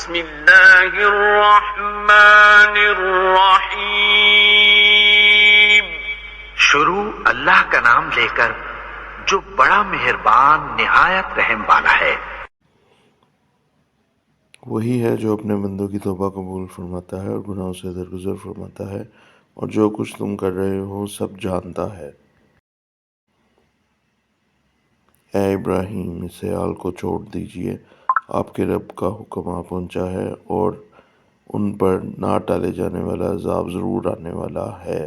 بسم اللہ الرحمن الرحیم۔ شروع اللہ کا نام لے کر جو بڑا مہربان نہایت رحم والا ہے۔ وہی ہے جو اپنے بندوں کی توبہ قبول فرماتا ہے اور گناہوں سے درگزر فرماتا ہے، اور جو کچھ تم کر رہے ہو سب جانتا ہے۔ اے ابراہیم، اس سیال کو چھوڑ دیجئے، آپ کے رب کا حکم آ پہنچا ہے اور ان پر نہ ٹالے جانے والا عذاب ضرور آنے والا ہے۔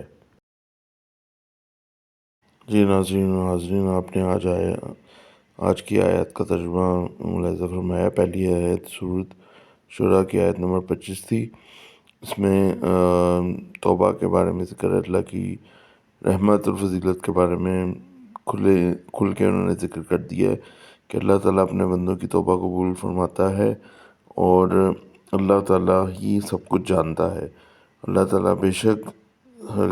جی ناظرین و حاضرین، آپ نے آج کی آیت کا ترجمہ ملاحظہ فرمایا۔ پہلی آیت سورۃ شورى کی آیت نمبر 25 تھی۔ اس میں توبہ کے بارے میں ذکر ہے، اللہ کی رحمت اور فضیلت کے بارے میں کھل کے انہوں نے ذکر کر دیا ہے کہ اللہ تعالیٰ اپنے بندوں کی توبہ قبول فرماتا ہے اور اللہ تعالیٰ ہی سب کچھ جانتا ہے۔ اللہ تعالیٰ بے شک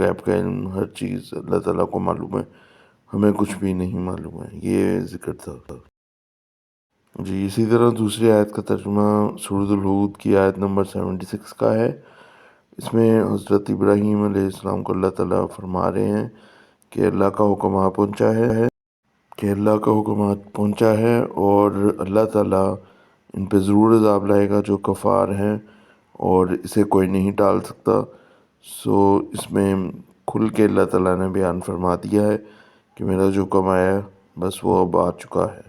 غیب کا علم، ہر چیز اللہ تعالیٰ کو معلوم ہے، ہمیں کچھ بھی نہیں معلوم ہے، یہ ذکر تھا۔ جی اسی طرح دوسری آیت کا ترجمہ سورۃ الہود کی آیت نمبر 76 کا ہے۔ اس میں حضرت ابراہیم علیہ السلام کو اللہ تعالیٰ فرما رہے ہیں کہ اللہ کا حکم آ پہنچا ہے اور اللہ تعالیٰ ان پہ ضرور عذاب لائے گا جو کفار ہیں، اور اسے کوئی نہیں ٹال سکتا۔ اس میں کھل کے اللہ تعالیٰ نے بیان فرما دیا ہے کہ میرا جو حکم آیا بس وہ اب آ چکا ہے۔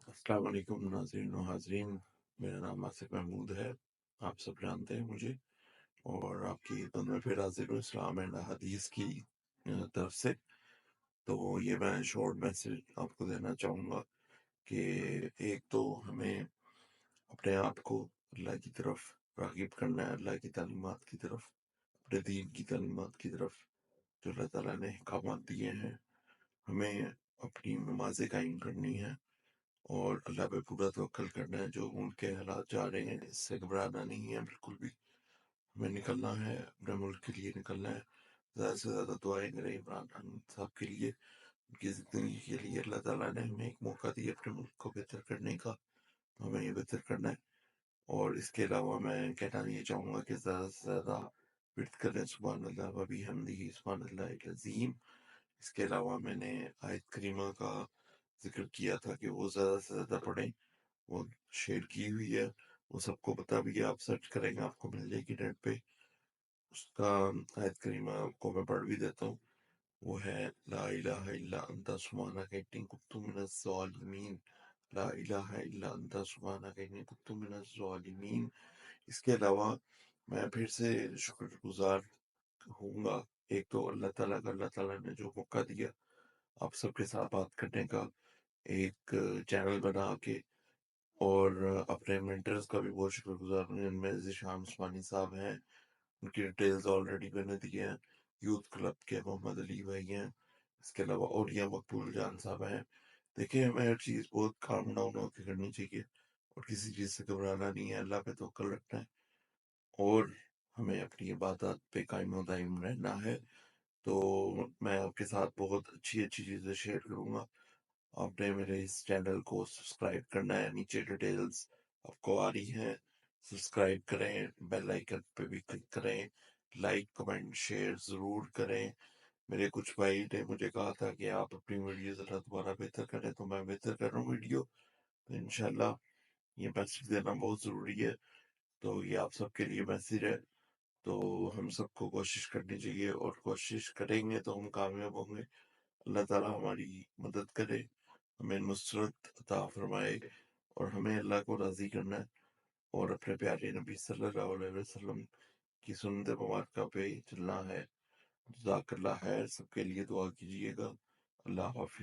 السلام علیکم ناظرین و حاضرین، میرا نام آصف محمود ہے، آپ سب جانتے ہیں مجھے، اور آپ کی خدمت میں پھر حاضر ہوں اسلام اینڈ حدیث کی طرف سے۔ تو یہ میں شارٹ میسج آپ کو دینا چاہوں گا کہ ایک تو ہمیں اپنے آپ کو اللہ کی طرف راغب کرنا ہے، اللہ کی تعلیمات کی طرف، اپنے دین کی تعلیمات کی طرف جو اللہ تعالیٰ نے احکامات دیے ہیں۔ ہمیں اپنی نمازیں قائم کرنی ہے اور اللہ پہ پورا توکل کرنا ہے۔ جو ان کے حالات جا رہے ہیں اس سے گھبرانا نہیں ہے بالکل بھی، ہمیں نکلنا ہے، اپنے ملک کے لیے نکلنا ہے۔ زیادہ سے زیادہ دعائیں کریں عمران خان صاحب کے لیے، ان کی زندگی کے لیے۔ اللہ تعالیٰ نے ہمیں ایک موقع دیا اپنے ملک کو بہتر کرنے کا، تو ہمیں یہ بہتر کرنا ہے۔ اور اس کے علاوہ میں کہنا یہ چاہوں گا کہ زیادہ سے زیادہ ورد کریں سبحان اللہ و بحمدہ سبحان اللہ العظیم۔ اس کے علاوہ میں نے آیت کریمہ کا ذکر کیا تھا کہ وہ زیادہ سے زیادہ پڑھیں، وہ شیئر کی ہوئی ہے، وہ سب کو پتہ بھی ہے، آپ سرچ کریں گے آپ کو مل جائے گی نیٹ پہ۔ اس کا آیت کریمہ کو میں پڑھ بھی دیتا ہوں، وہ ہے لا الہ الا انت سبحانک انی کنت من الظالمین، لا الہ الا انت سبحانک انی کنت من الظالمین۔ اس کے علاوہ میں پھر سے شکر گزار ہوں گا، ایک تو اللہ تعالیٰ کا، اللہ تعالیٰ نے جو موقع دیا آپ سب کے ساتھ بات کرنے کا، ایک چینل بنا کے، اور اپنے مینٹرز کا بھی بہت شکر گزار ہوں، ان میں ذیشان عثمانی صاحب ہیں، ان کی ڈیٹیلز آلریڈی میں نے دی ہیں، یوتھ کلب کے محمد علی بھائی ہیں، اس کے علاوہ اولیاء مقبول جان صاحب ہیں۔ دیکھیں ہمیں ہر چیز بہت کام ڈاؤن ہو کے کرنی چاہیے اور کسی چیز سے گھبرانا نہیں ہے، اللہ پہ توکل رکھنا ہے اور ہمیں اپنی عبادات پہ قائم و دائم رہنا ہے۔ تو میں آپ کے ساتھ بہت اچھی چیزیں شیئر کروں گا۔ آپ نے میرے اس چینل کو سبسکرائب کرنا ہے، نیچے ڈیٹیلز آپ کو آ رہی ہیں، سبسکرائب کریں، بیل آئیکن پہ بھی کلک کریں، لائک کمنٹ شیئر ضرور کریں۔ میرے کچھ بھائی نے مجھے کہا تھا کہ آپ اپنی ویڈیو ذرا دوبارہ بہتر کریں، تو میں بہتر کر رہا ہوں ویڈیو، تو انشاءاللہ یہ میسج دینا بہت ضروری ہے۔ تو یہ آپ سب کے لیے میسج ہے، تو ہم سب کو کوشش کرنی چاہیے، اور کوشش کریں گے تو ہم کامیاب ہوں گے۔ اللہ تعالیٰ ہماری مدد کرے، ہمیں نصرت عطا فرمائے، اور ہمیں اللہ کو راضی کرنا ہے اور اپنے پیارے نبی صلی اللہ علیہ وسلم کی سنت مبارکہ پہ چلنا ہے۔ جزاک اللہ خیر، سب کے لیے دعا کیجیے گا۔ اللہ حافظ۔